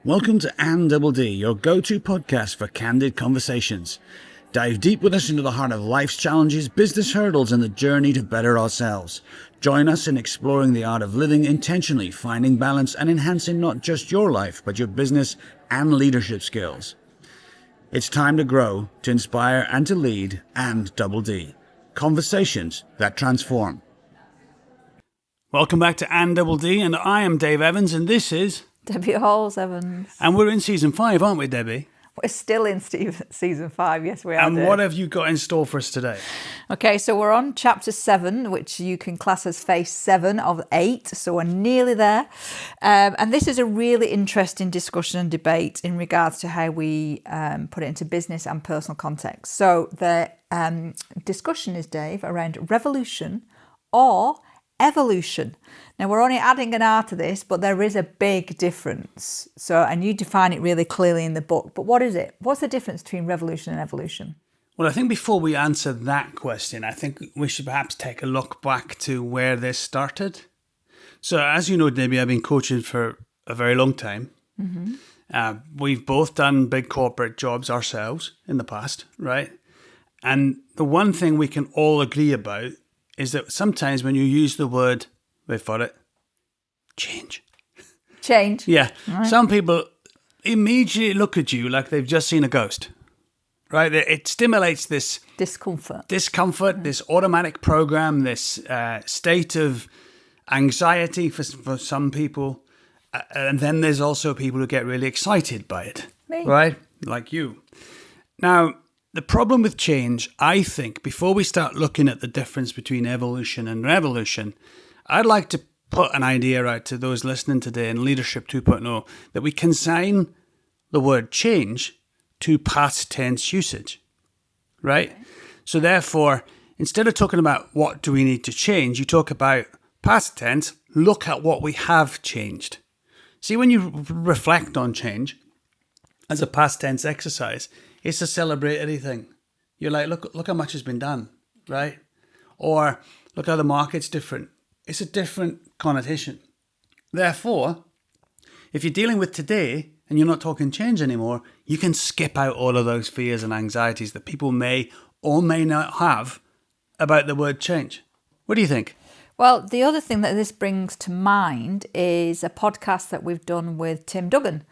Welcome to &DD, your go-to podcast for candid conversations. Dive deep with us into the heart of life's challenges, business hurdles, and the journey to better ourselves. Join us in exploring the art of living intentionally, finding balance, and enhancing not just your life, but your business and leadership skills. It's time to grow, to inspire, and to lead, &DD. Conversations that transform. Welcome back to &DD, and I am Dave Evans, and this is Debbie Halls-Evans. And we're in season 5, aren't we, Debbie? We're still in season 5, yes we are. And what have you got in store for us today? Okay, so we're on chapter 7, which you can class as phase 7 of 8, so we're nearly there. And this is a really interesting discussion and debate in regards to how we put it into business and personal context. So the discussion is, Dave, around revolution or evolution. Now, we're only adding an R to this, but there is a big difference. So, and you define it really clearly in the book. But what is it? What's the difference between revolution and evolution? Well, I think before we answer that question, I think we should perhaps take a look back to where this started. So, as you know, Debbie, I've been coaching for a very long time. Mm-hmm. We've both done big corporate jobs ourselves in the past, right? And the one thing we can all agree about is that sometimes when you use the word, wait for it, change. Change. Yeah. Right. Some people immediately look at you like they've just seen a ghost, right? It stimulates this discomfort, this automatic program, this state of anxiety for some people. And then there's also people who get really excited by it, Me. Right? Like you. Now, the problem with change, I think, before we start looking at the difference between evolution and revolution, I'd like to put an idea out to those listening today in Leadership 2.0 that we consign the word change to past tense usage, right? Okay. So therefore, instead of talking about what do we need to change, you talk about past tense, look at what we have changed. See, when you reflect on change as a past tense exercise, it's a celebratory thing. You're like, look how much has been done, right? Or look how the market's different. It's a different connotation. Therefore, if you're dealing with today and you're not talking change anymore, you can skip out all of those fears and anxieties that people may or may not have about the word change. What do you think? Well, the other thing that this brings to mind is a podcast that we've done with Tim Duggan,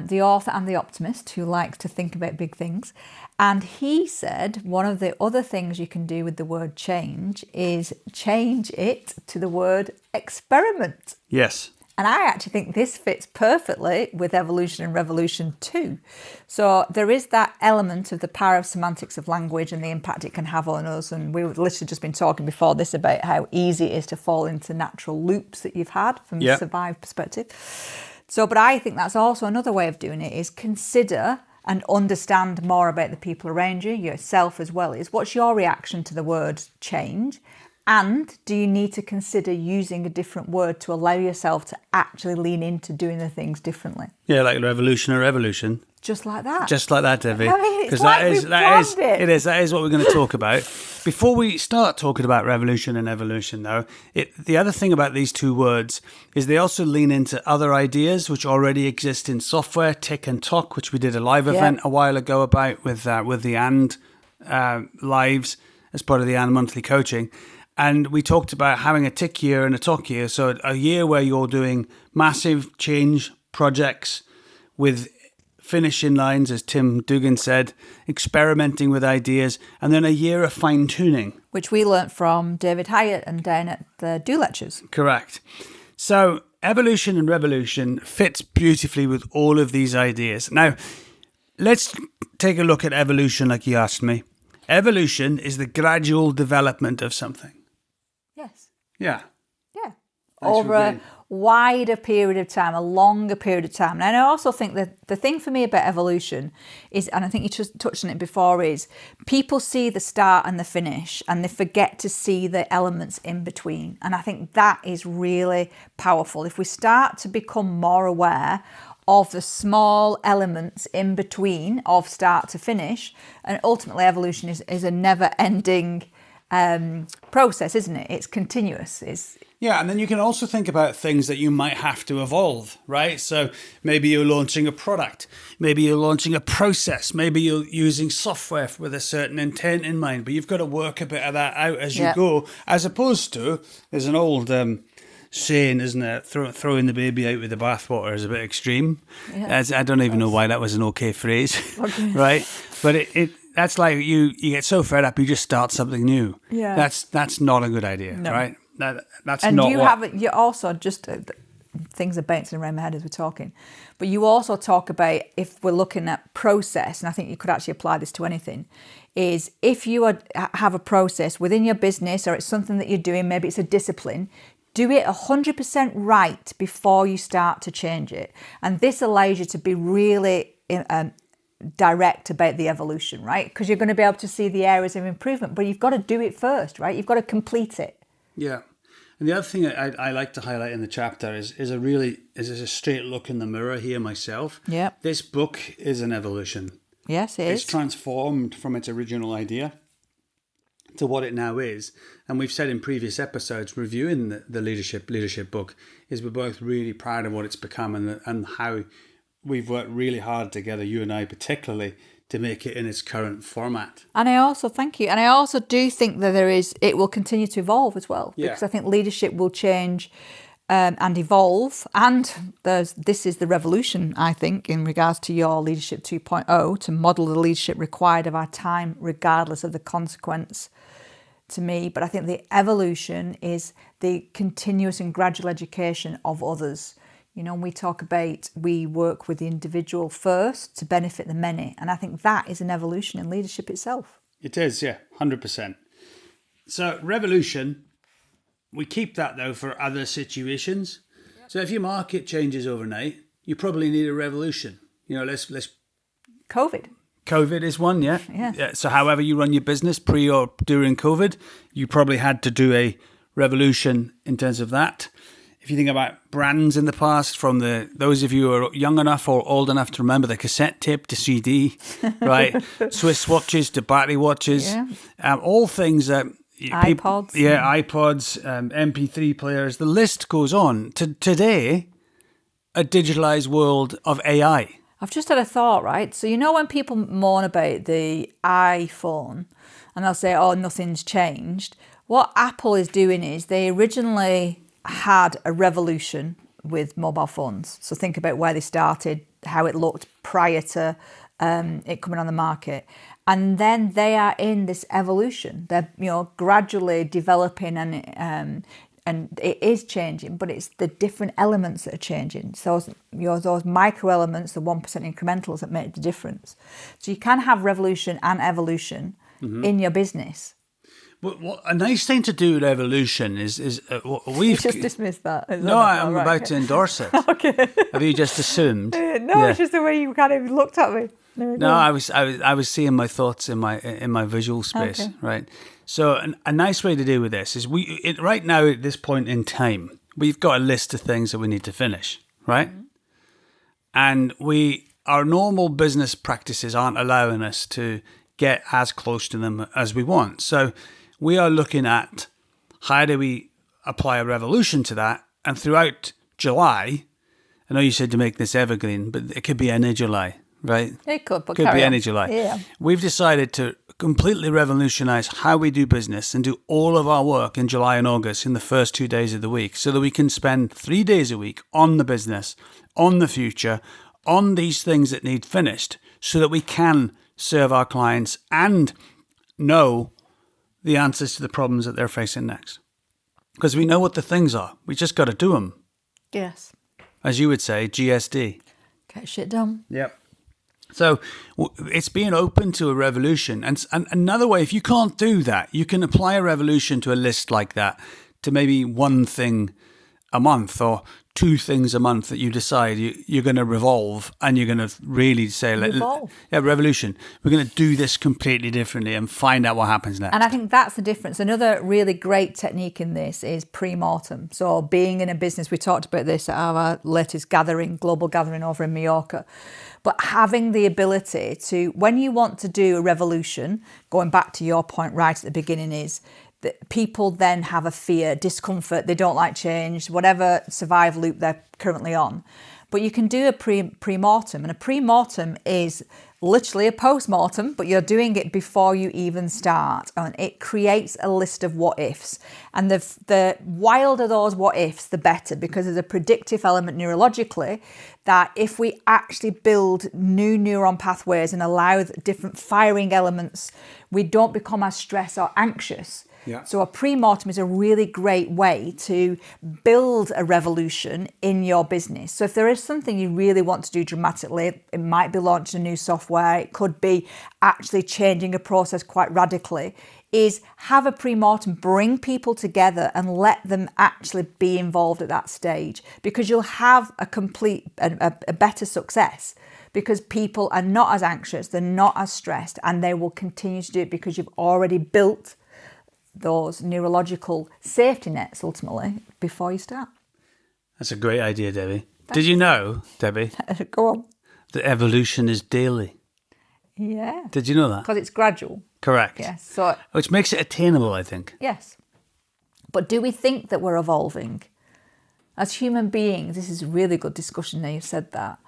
the author and the optimist who likes to think about big things. And he said one of the other things you can do with the word change is change it to the word experiment. Yes. And I actually think this fits perfectly with evolution and revolution too. So there is that element of the power of semantics of language and the impact it can have on us. And we've literally just been talking before this about how easy it is to fall into natural loops that you've had from a survived perspective. So, but I think that's also another way of doing it is consider and understand more about the people around you, yourself as well, is what's your reaction to the word change? And do you need to consider using a different word to allow yourself to actually lean into doing the things differently? Yeah, like revolution or evolution. Just like that. Just like that, Debbie. I mean, it's like that is what we're going to talk about. Before we start talking about revolution and evolution, though, the other thing about these two words is they also lean into other ideas which already exist in software, Tick and Talk, which we did a live event a while ago about with the lives as part of the monthly coaching. And we talked about having a tick year and a talk year. So a year where you're doing massive change projects with finishing lines, as Tim Duggan said, experimenting with ideas, and then a year of fine-tuning. Which we learnt from David Hyatt and down at the Do Lectures. Correct. So evolution and revolution fits beautifully with all of these ideas. Now, let's take a look at evolution like you asked me. Evolution is the gradual development of something. Yes. Yeah. Yeah. Over a wider period of time, a longer period of time. And I also think that the thing for me about evolution is, and I think you just touched on it before, is people see the start and the finish and they forget to see the elements in between. And I think that is really powerful. If we start to become more aware of the small elements in between of start to finish, and ultimately evolution is a never-ending process, isn't it? It's continuous. Yeah, and then you can also think about things that you might have to evolve, right? So maybe you're launching a product, maybe you're launching a process, maybe you're using software with a certain intent in mind, but you've got to work a bit of that out as you go, as opposed to, there's an old saying, isn't it? Throwing the baby out with the bathwater is a bit extreme. Yeah. I don't even know why that was an okay phrase, right? But that's like you get so fed up, you just start something new. Yeah, that's not a good idea, right? That's and not. And you also just things are bouncing around my head as we're talking, but you also talk about, if we're looking at process, and I think you could actually apply this to anything, is if you have a process within your business, or it's something that you're doing, maybe it's a discipline. Do it 100% right before you start to change it. And this allows you to be really direct about the evolution, right? Because you're going to be able to see the areas of improvement, but you've got to do it first, right? You've got to complete it. Yeah. And the other thing I like to highlight in the chapter is a straight look in the mirror here myself. Yeah. This book is an evolution. Yes, it is. It's transformed from its original idea to what it now is. And we've said in previous episodes, reviewing the leadership book, is we're both really proud of what it's become and how we've worked really hard together, you and I particularly, to make it in its current format. And I also thank you. And I also do think that it will continue to evolve as well, because I think leadership will change and evolve. And this is the revolution, I think, in regards to your Leadership 2.0, to model the leadership required of our time, regardless of the consequence to me. But I think the evolution is the continuous and gradual education of others. You know, we talk about, we work with the individual first to benefit the many. And I think that is an evolution in leadership itself. It is, yeah, 100%. So revolution, we keep that though for other situations. Yep. So if your market changes overnight, you probably need a revolution. You know, let's COVID is one, yeah. So however you run your business pre or during COVID, you probably had to do a revolution in terms of that. If you think about brands in the past, from those of you who are young enough or old enough to remember the cassette tape to CD, right? Swiss watches to battery watches, all things that iPods, iPods, MP3 players. The list goes on. Today, a digitalized world of AI. I've just had a thought, right? So you know when people moan about the iPhone and they'll say, "Oh, nothing's changed." What Apple is doing is they originally had a revolution with mobile phones. So think about where they started, how it looked prior to it coming on the market. And then they are in this evolution. They're gradually developing and it is changing, but it's the different elements that are changing. So those micro elements, the 1% incrementals that make the difference. So you can have revolution and evolution in your business. What a nice thing to do with evolution is we've just dismissed that. I'm about to endorse it. Okay. Have you just assumed? No, it's just the way you kind of looked at me. No, I was seeing my thoughts in my visual space, right? So a nice way to deal with this is right now at this point in time, we've got a list of things that we need to finish, right? Mm-hmm. And our normal business practices aren't allowing us to get as close to them as we want. So we are looking at how do we apply a revolution to that. And throughout July, I know you said to make this evergreen, but it could be any July, right? It could, but could be any on. July. Yeah. We've decided to completely revolutionize how we do business and do all of our work in July and August in the first 2 days of the week, so that we can spend 3 days a week on the business, on the future, on these things that need finished, so that we can serve our clients and know the answers to the problems that they're facing next. Because we know what the things are. We just got to do them. Yes. As you would say, GSD. Get shit done. Yep. So it's being open to a revolution. And another way, if you can't do that, you can apply a revolution to a list like that, to maybe one thing a month or 2 things a month that you decide you're going to revolve, and you're going to really say, Revolve. revolution. We're going to do this completely differently and find out what happens next. And I think that's the difference. Another really great technique in this is pre-mortem. So being in a business, we talked about this at our latest gathering, global gathering over in Mallorca. But having the ability to, when you want to do a revolution, going back to your point right at the beginning, is that people then have a fear, discomfort, they don't like change, whatever survival loop they're currently on. But you can do a pre-mortem, and a pre-mortem is literally a post-mortem, but you're doing it before you even start, and it creates a list of what-ifs. And the wilder those what-ifs, the better, because there's a predictive element neurologically that if we actually build new neuron pathways and allow different firing elements, we don't become as stressed or anxious. Yeah. So a pre-mortem is a really great way to build a revolution in your business. So if there is something you really want to do dramatically, it might be launching a new software, it could be actually changing a process quite radically, is have a pre-mortem, bring people together and let them actually be involved at that stage, because you'll have a better success. Because people are not as anxious, they're not as stressed, and they will continue to do it because you've already built those neurological safety nets ultimately before you start. That's a great idea, Debbie. Did you know, Debbie, Go on. that evolution is daily? Yeah. Did you know that? Because it's gradual. Correct. Yes. So Which makes it attainable, I think. yes. But do we think that we're evolving? As human beings, this is a really good discussion now you've said that.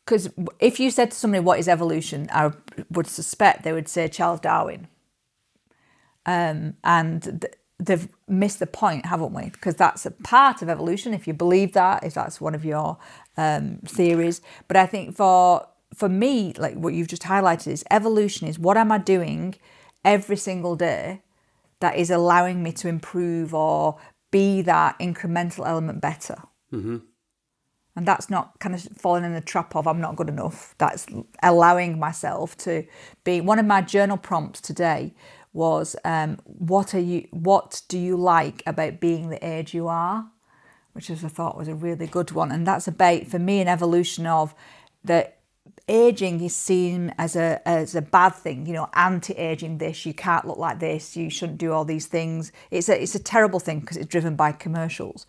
Because if you said to somebody, what is evolution? I would suspect they would say Charles Darwin. And they've missed the point, haven't we? Because that's a part of evolution, if you believe that, if that's one of your theories. But I think for me, like what you've just highlighted, is evolution is what am I doing every single day that is allowing me to improve or be that incremental element better. Mm-hmm. And that's not kind of falling in the trap of I'm not good enough. That's allowing myself to be. One of my journal prompts today was what do you like about being the age you are, which I thought was a really good one. And that's about, for me, an evolution of that aging is seen as a bad thing, anti-aging this, you can't look like this, you shouldn't do all these things. It's a terrible thing because it's driven by commercials.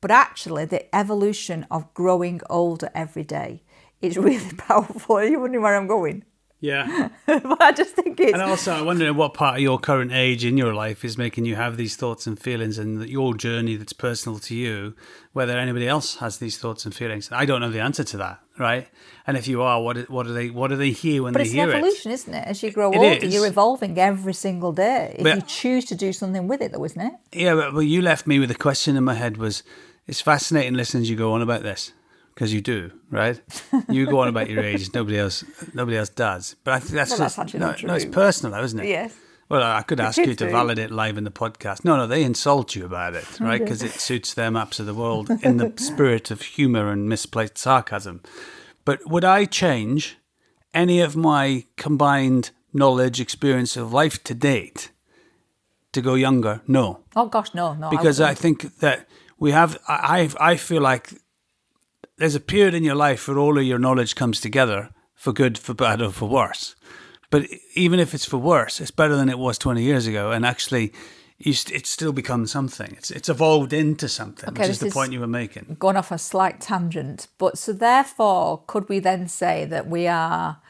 But actually the evolution of growing older every day is really powerful. Are you wondering where I'm going? Yeah. But I just think it's... And also, I wonder what part of your current age in your life is making you have these thoughts and feelings, and your journey that's personal to you, whether anybody else has these thoughts and feelings. I don't know the answer to that, right? And if you are, what do they hear when they hear it? But it's an evolution, isn't it? As you grow It older, is. you're evolving every single day. If But- you choose to do something with it, though, isn't it? Yeah, but you left me with a question in my head was, it's fascinating listening as you go on about this. Because you do, right? You go on about your age, nobody else does. But I think that's actually not true. No, it's personal, though, isn't it? Yes. Well, I could ask you could to be. validate live in the podcast. No, they insult you about it, right? Because it suits their maps of the world in the spirit of humour and misplaced sarcasm. But would I change any of my combined knowledge, experience of life to date to go younger? No. Oh, gosh, no. Because I think that we have, I feel like there's a period in your life where all of your knowledge comes together, for good, for bad, or for worse. But even if it's for worse, it's better than it was 20 years ago. And actually, it's still become something. It's evolved into something, Okay, which is the this point is- you were making. Gone off a slight tangent. But so therefore, could we then say that we are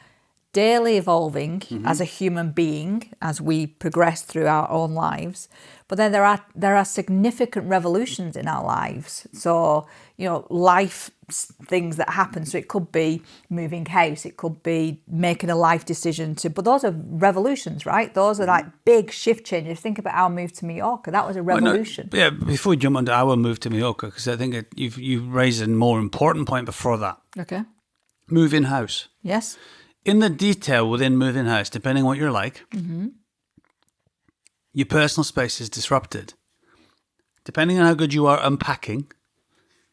daily evolving as a human being as we progress through our own lives? But then there are significant revolutions in our lives. So, life things that happen. So it could be moving house, it could be making a life decision but those are revolutions, right? Those are like big shift changes. Think about our move to Mallorca. That was a revolution. Well, no, before we jump onto our move to Mallorca, because I think you've raised a more important point before that. Okay. Moving house. Yes. In the detail within moving house, depending on what you're like, your personal space is disrupted. Depending on how good you are unpacking,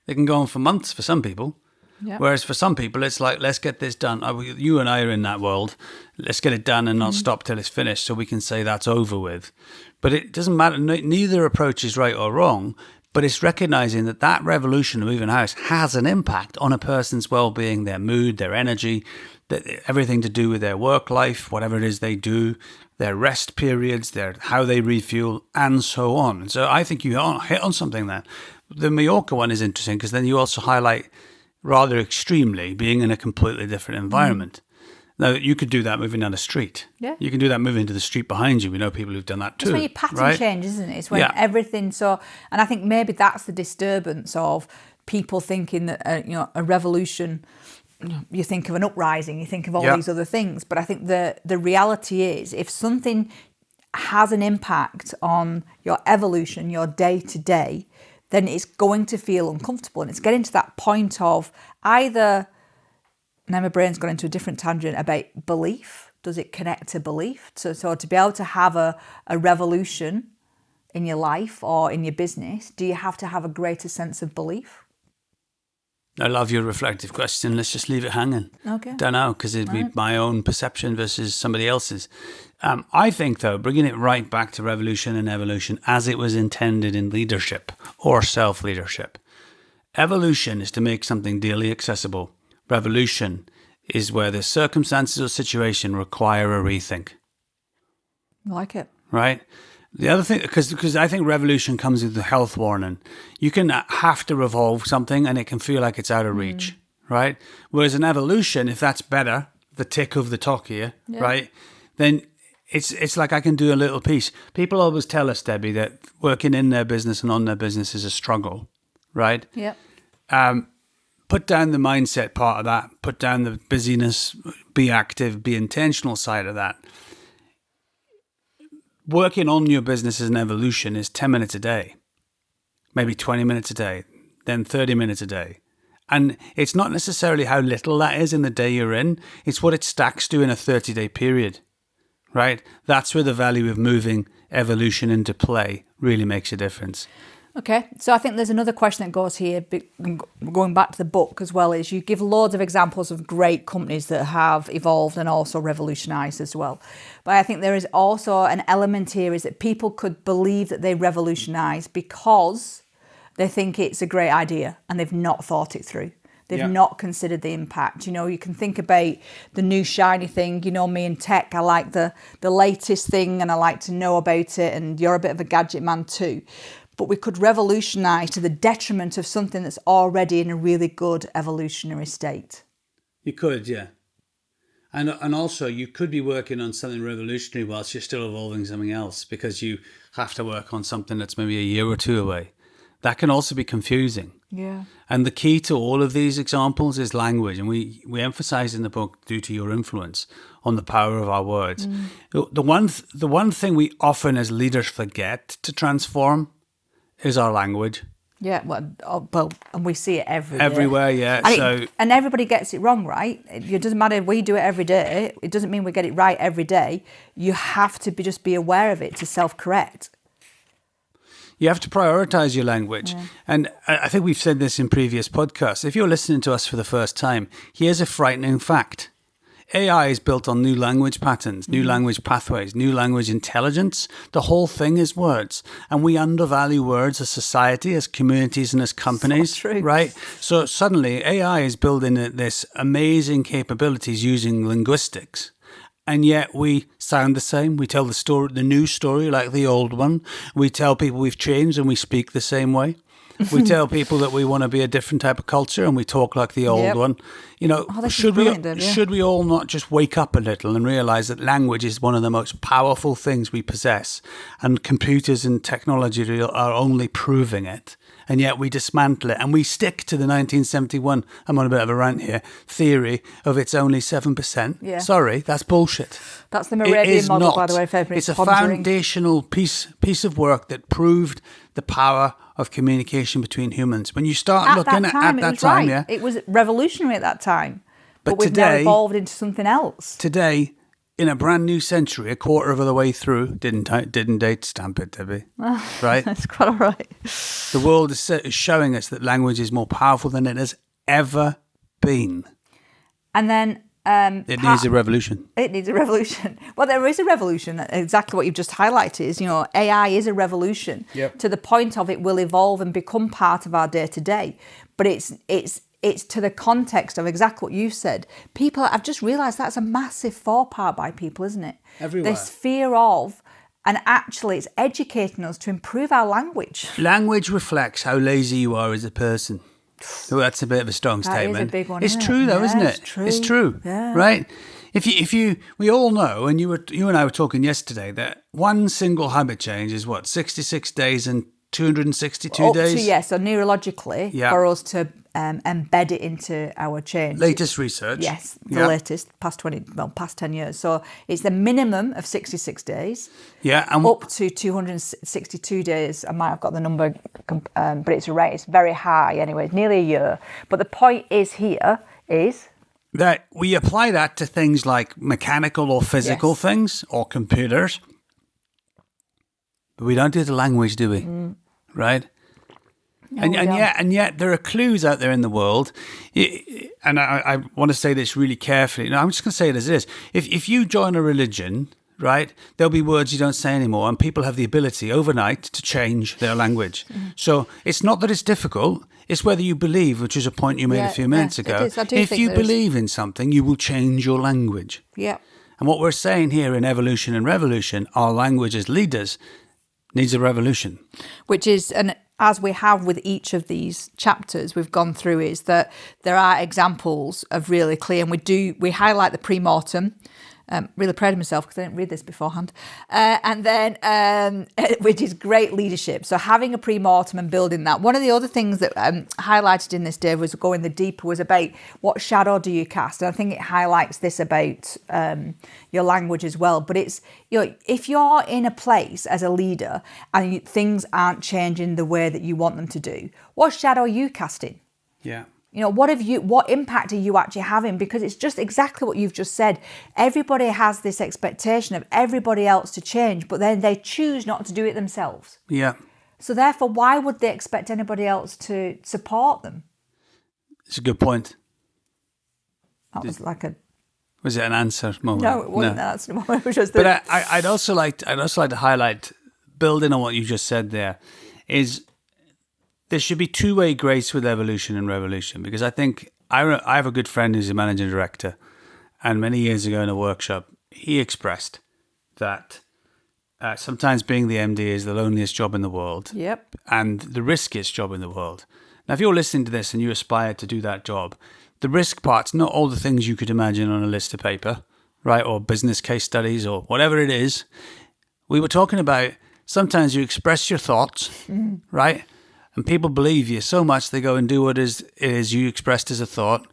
they can go on for months for some people. Yeah. Whereas for some people, it's like, let's get this done. You and I are in that world. Let's get it done and not stop till it's finished so we can say that's over with. But it doesn't matter. Neither approach is right or wrong. But it's recognizing that that revolution of moving house has an impact on a person's well-being, their mood, their energy, everything to do with their work life, whatever it is they do, their rest periods, how they refuel, and so on. And so I think you hit on something there. The Mallorca one is interesting because then you also highlight rather extremely being in a completely different environment. Now, you could do that moving down the street. Yeah. You can do that moving to the street behind you. We know people who've done that too. It's when your pattern right? changes, isn't it? It's when everything. So, and I think maybe that's the disturbance of people thinking that a revolution. You think of an uprising. You think of all these other things. But I think the reality is, if something has an impact on your evolution, your day to day, then it's going to feel uncomfortable, and it's getting to that point of either. Now my brain's gone into a different tangent about belief. Does it connect to belief? So to be able to have a revolution in your life or in your business, do you have to have a greater sense of belief? I love your reflective question. Let's just leave it hanging. Okay. Don't know, because it'd be my own perception versus somebody else's. I think, though, bringing it right back to revolution and evolution as it was intended in leadership or self-leadership. Evolution is to make something daily accessible. Revolution is where the circumstances or situation require a rethink. I like it. Right? The other thing, because I think revolution comes with the health warning. You can have to revolve something and it can feel like it's out of reach, right? Whereas an evolution, if that's better, the tick of the talk here, right? Then it's like I can do a little piece. People always tell us, Debbie, that working in their business and on their business is a struggle, right? Yeah. Put down the mindset part of that. Put down the busyness, be active, be intentional side of that. Working on your business as an evolution is 10 minutes a day, maybe 20 minutes a day, then 30 minutes a day. And it's not necessarily how little that is in the day you're in. It's what it stacks to in a 30-day period, right? That's where the value of moving evolution into play really makes a difference. Okay, so I think there's another question that goes here, going back to the book as well, is you give loads of examples of great companies that have evolved and also revolutionised as well. But I think there is also an element here is that people could believe that they revolutionise because they think it's a great idea and they've not thought it through. They've not considered the impact. You can think about the new shiny thing. Me in tech, I like the latest thing and I like to know about it, and you're a bit of a gadget man too. But we could revolutionise to the detriment of something that's already in a really good evolutionary state. You could, yeah. And also you could be working on something revolutionary whilst you're still evolving something else, because you have to work on something that's maybe a year or two away. That can also be confusing. Yeah. And the key to all of these examples is language. And we emphasize in the book, due to your influence, on the power of our words. The one thing we often as leaders forget to transform is our language. Yeah, well, and we see it everywhere, yeah. And everybody gets it wrong, right? It doesn't matter if we do it every day. It doesn't mean we get it right every day. You have to just be aware of it to self-correct. You have to prioritize your language. Yeah. And I think we've said this in previous podcasts. If you're listening to us for the first time, here's a frightening fact. AI is built on new language patterns, new language pathways, new language intelligence. The whole thing is words. And we undervalue words as society, as communities, and as companies. So true. Right? So suddenly AI is building this amazing capabilities using linguistics. And yet we sound the same. We tell the new story like the old one. We tell people we've changed and we speak the same way. We tell people that we want to be a different type of culture and we talk like the old one. Should we all not just wake up a little and realize that language is one of the most powerful things we possess, and computers and technology are only proving it? And yet we dismantle it and we stick to the 1971, I'm on a bit of a rant here, theory of it's only 7%. Yeah. Sorry, that's bullshit. That's the Moravian model, by the way, for everybody. It's a foundational piece of work that proved the power of communication between humans. When you start looking at that time, yeah. It was revolutionary at that time. But we've now evolved into something else. Today, in a brand new century, a quarter of the way through, didn't date stamp it, Debbie. Right? That's quite all right. The world is showing us that language is more powerful than it has ever been. And then It needs a revolution. It needs a revolution. Well, there is a revolution. Exactly what you've just highlighted is, AI is a revolution. Yep. To the point of it will evolve and become part of our day to day. But it's to the context of exactly what you said. People, I've just realised that's a massive faux pas by people, isn't it? Everywhere. This fear of, and actually it's educating us to improve our language. Language reflects how lazy you are as a person. Oh, that's a bit of a strong statement. That is a big one. It's true, though, isn't it? It's true. It's true, yeah. Right? We all know, and you and I were talking yesterday, that one single habit change is what, 66 days and 262 days? So neurologically, for us to embed it into our change. Latest research. Yes, the latest, past 10 years. So it's the minimum of 66 days. Yeah. And up to 262 days. I might have got the number, but it's very high anyway, nearly a year. But the point is that we apply that to things like mechanical or physical things or computers. But we don't do the language, do we? Right? No, and yet there are clues out there in the world. And I want to say this really carefully. No, I'm just going to say it as it is. If you join a religion, right, there'll be words you don't say anymore, and people have the ability overnight to change their language. So it's not that it's difficult. It's whether you believe, which is a point you made a few minutes ago. It is. I do if think you believe in something, you will change your language. Yeah. And what we're saying here in Evolution and Revolution, our language as leaders needs a revolution. Which is, and as we have with each of these chapters we've gone through, is that there are examples of really clear, and we highlight the pre-mortem. Really proud of myself because I didn't read this beforehand. And then, which is great leadership. So having a pre-mortem and building that. One of the other things that highlighted in this, Dave, was going the deeper, was about what shadow do you cast? And I think it highlights this about your language as well. But it's, if you're in a place as a leader and things aren't changing the way that you want them to do, what shadow are you casting? Yeah. What impact are you actually having? Because it's just exactly what you've just said. Everybody has this expectation of everybody else to change, but then they choose not to do it themselves. Yeah. So therefore, why would they expect anybody else to support them? It's a good point. That was like a... Was it an answer moment? No, it wasn't. That's it was just But I'd also like to highlight, building on what you just said there, is there should be two-way grace with evolution and revolution, because I think I have a good friend who's a managing director, and many years ago in a workshop, he expressed that sometimes being the MD is the loneliest job in the world. Yep. And the riskiest job in the world. Now, if you're listening to this and you aspire to do that job, the risk part's not all the things you could imagine on a list of paper, right? Or business case studies or whatever it is. We were talking about sometimes you express your thoughts, right? And people believe you so much they go and do what it is you expressed as a thought.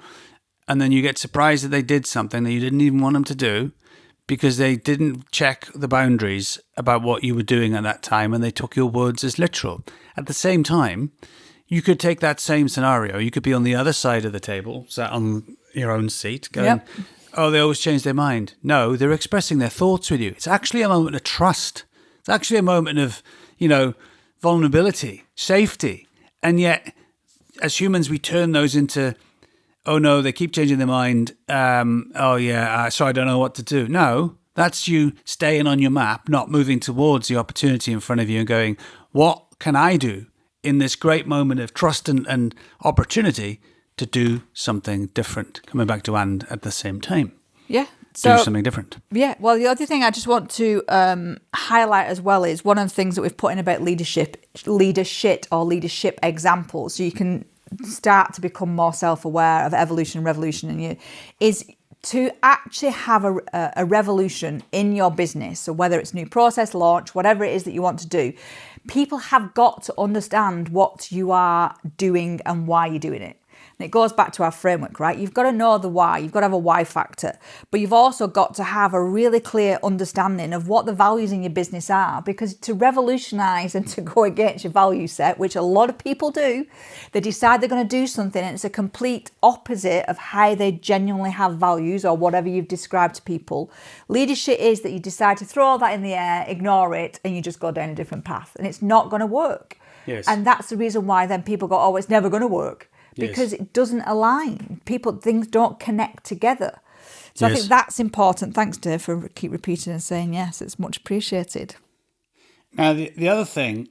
And then you get surprised that they did something that you didn't even want them to do because they didn't check the boundaries about what you were doing at that time, and they took your words as literal. At the same time, you could take that same scenario. You could be on the other side of the table, sat on your own seat, going, oh, they always change their mind. No, they're expressing their thoughts with you. It's actually a moment of trust. It's actually a moment of, vulnerability, safety. And yet, as humans, we turn those into, oh no, they keep changing their mind. So I don't know what to do. No, that's you staying on your map, not moving towards the opportunity in front of you and going, what can I do in this great moment of trust and opportunity to do something different? Coming back to and at the same time. Yeah. Do something different. Yeah. Well, the other thing I just want to highlight as well is one of the things that we've put in about leadership or leadership examples, so you can start to become more self-aware of evolution and revolution in you, is to actually have a revolution in your business. So whether it's new process launch, whatever it is that you want to do, people have got to understand what you are doing and why you're doing it. And it goes back to our framework, right? You've got to know the why. You've got to have a why factor. But you've also got to have a really clear understanding of what the values in your business are. Because to revolutionise and to go against your value set, which a lot of people do, they decide they're going to do something and it's a complete opposite of how they genuinely have values or whatever you've described to people. Leadership is that you decide to throw all that in the air, ignore it, and you just go down a different path. And it's not going to work. Yes. And that's the reason why then people go, oh, it's never going to work. Because it doesn't align. Things don't connect together. So I think that's important. Thanks, Dave, for keep repeating and saying yes. It's much appreciated. Now, the other thing,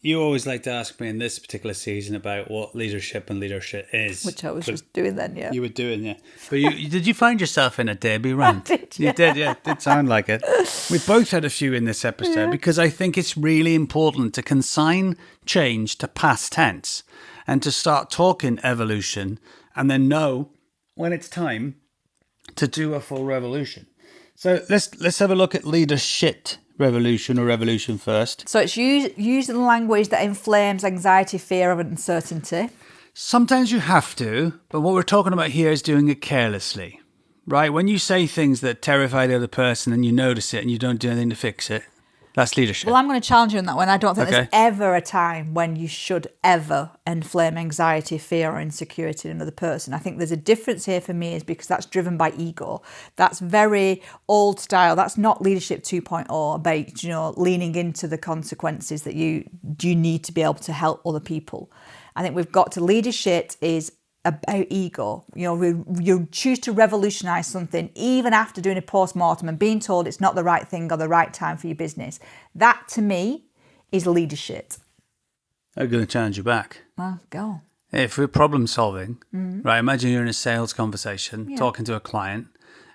you always like to ask me in this particular season about what leadership and leadership is. Which I was just doing then, yeah. You were doing, yeah. But did you find yourself in a Debbie rant? I did, yeah. You did, yeah. It did sound like it. We both had a few in this episode because I think it's really important to consign change to past tense and to start talking evolution and then know when it's time to do a full revolution. So let's have a look at leadership. Revolution or revolution first. So it's using language that inflames anxiety, fear, and uncertainty. Sometimes you have to, but what we're talking about here is doing it carelessly, right? When you say things that terrify the other person and you notice it and you don't do anything to fix it, that's leadership. Well, I'm going to challenge you on that one. I don't think there's ever a time when you should ever inflame anxiety, fear, or insecurity in another person. I think there's a difference here for me is because that's driven by ego. That's very old style. That's not leadership 2.0 about, leaning into the consequences that you need to be able to help other people. I think we've got to leadership is about ego. You choose to revolutionize something even after doing a post-mortem and being told it's not the right thing or the right time for your business. That to me is leadership. I'm going to challenge you back. Well, go. If we're problem solving, right, imagine you're in a sales conversation talking to a client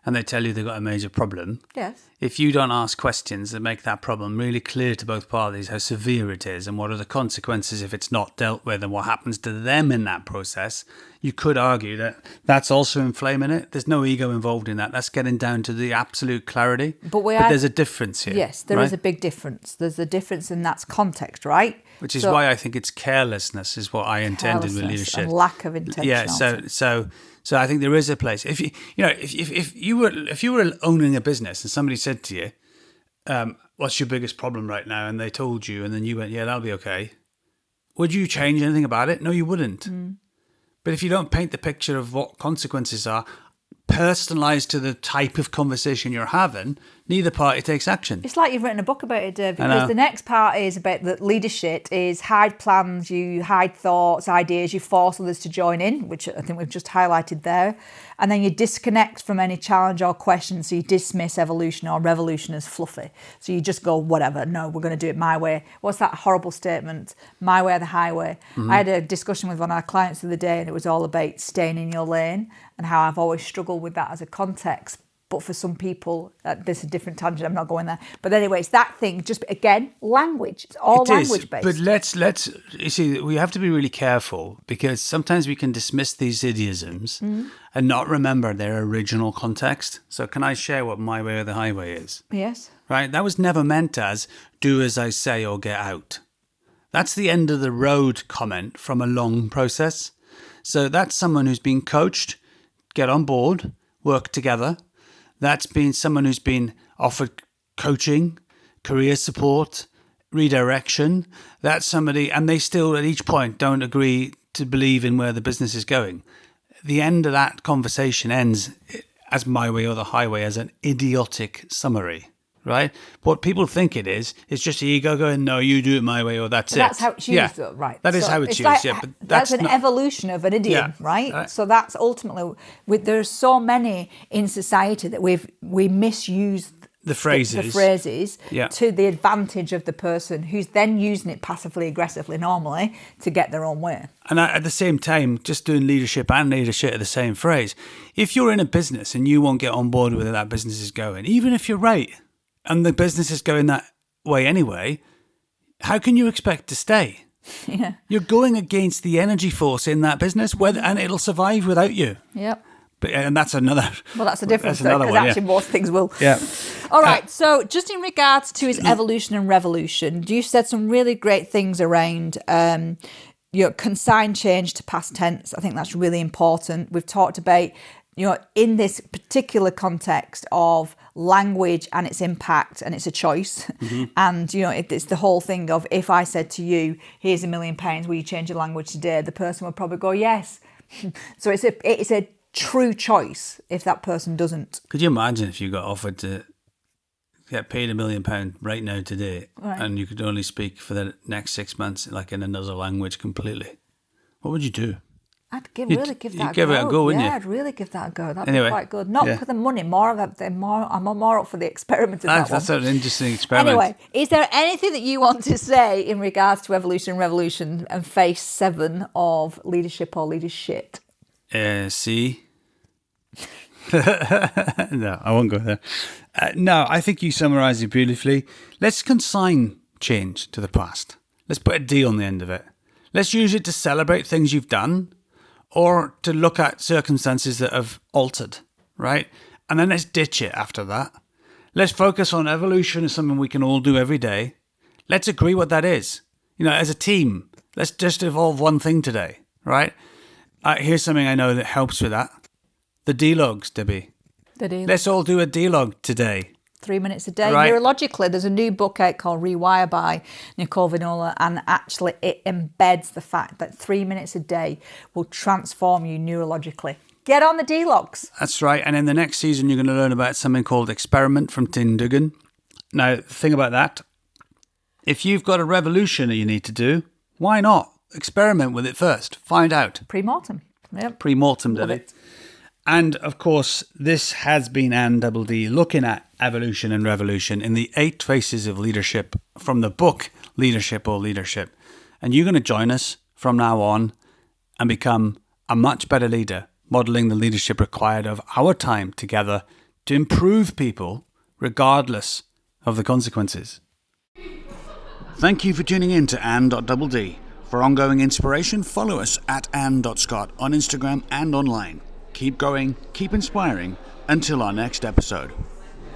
and they tell you they've got a major problem. Yes. If you don't ask questions that make that problem really clear to both parties, how severe it is and what are the consequences if it's not dealt with and what happens to them in that process, you could argue that that's also inflaming it. There's no ego involved in that. That's getting down to the absolute clarity. But there's a difference here. Yes, there is a big difference. There's a difference in that's context, right? Which is why I think it's carelessness is what I intended with leadership. And lack of intentionality. Yeah, so I think there is a place. If you were owning a business and somebody said to you, "What's your biggest problem right now?" and they told you, and then you went, "Yeah, that'll be okay," would you change anything about it? No, you wouldn't. But if you don't paint the picture of what consequences are, personalised to the type of conversation you're having, neither party takes action. It's like you've written a book about it, Dave, because the next part is about the leadership is hide plans, you hide thoughts, ideas, you force others to join in, which I think we've just highlighted there. And then you disconnect from any challenge or question, so you dismiss evolution or revolution as fluffy. So you just go, whatever, no, we're going to do it my way. What's that horrible statement? My way or the highway. I had a discussion with one of our clients the other day and it was all about staying in your lane and how I've always struggled with that as a context. But for some people, there's a different tangent. I'm not going there. But anyway, it's that thing. Just again, language. It's all language based. But let's you see, we have to be really careful because sometimes we can dismiss these idioms and not remember their original context. So can I share what my way or the highway is? Yes. Right. That was never meant as do as I say or get out. That's the end of the road comment from a long process. So that's someone who's been coached, get on board, work together. That's been someone who's been offered coaching, career support, redirection. That's somebody, and they still at each point don't agree to believe in where the business is going. The end of that conversation ends as my way or the highway as an idiotic summary, right? What people think it is just ego going, no, you do it my way or that's it. That's how it's used, though, right? That is how it's used, But that's an evolution of an idiom, right? So that's ultimately, there's so many in society that we misuse the phrases, to the advantage of the person who's then using it passively aggressively normally to get their own way. And at the same time, just doing leadership and leadership are the same phrase. If you're in a business and you won't get on board with where that business is going, even if you're right, and the business is going that way anyway, how can you expect to stay? Yeah. You're going against the energy force in that business, and it'll survive without you. Yep. And that's another... Well, that's a difference, because actually most things will. Yeah. All right, so just in regards to his evolution and revolution, you said some really great things around consign change to past tense. I think that's really important. We've talked about, in this particular context of language and its impact, and it's a choice. And, it's the whole thing of, if I said to you, here's £1 million, will you change your language today? The person would probably go, yes. So it's a true choice if that person doesn't. Could you imagine if you got offered to get paid £1 million right now today, and you could only speak for the next 6 months like in another language completely? What would you do? really give that a go. Give it a go, wouldn't you? Yeah, I'd really give that a go. That'd Anyway, be quite good. Not for the money, I'm more up for the experiment of that one. That's an interesting experiment. Anyway, is there anything that you want to say in regards to evolution and revolution and phase 7 of leadership or leadership? See? No, I won't go there. No, I think you summarised it beautifully. Let's consign change to the past. Let's put a D on the end of it. Let's use it to celebrate things you've done or to look at circumstances that have altered, right? And then let's ditch it after that. Let's focus on evolution as something we can all do every day. Let's agree what that is. As a team, let's just evolve one thing today, right? Here's something I know that helps with that. The D-logs, Debbie. Let's all do a D-log today. 3 minutes a day. Right. Neurologically, there's a new book out called Rewire by Nicole Vignola, and actually it embeds the fact that 3 minutes a day will transform you neurologically. Get on the D-logs. That's right. And in the next season, you're going to learn about something called experiment from Tim Duggan. Now, the thing about that, if you've got a revolution that you need to do, why not experiment with it first? Find out. Pre-mortem. Yep. Pre-mortem, Love Debbie. it. And of course, this has been Anne Double D looking at evolution and revolution in the 8 Faces of Leadership from the book Leadership or Leadership. And you're going to join us from now on and become a much better leader, modelling the leadership required of our time together to improve people regardless of the consequences. Thank you for tuning in to Anne.Double D. For ongoing inspiration, follow us at Anne.Scott on Instagram and online. Keep going, keep inspiring. Until our next episode.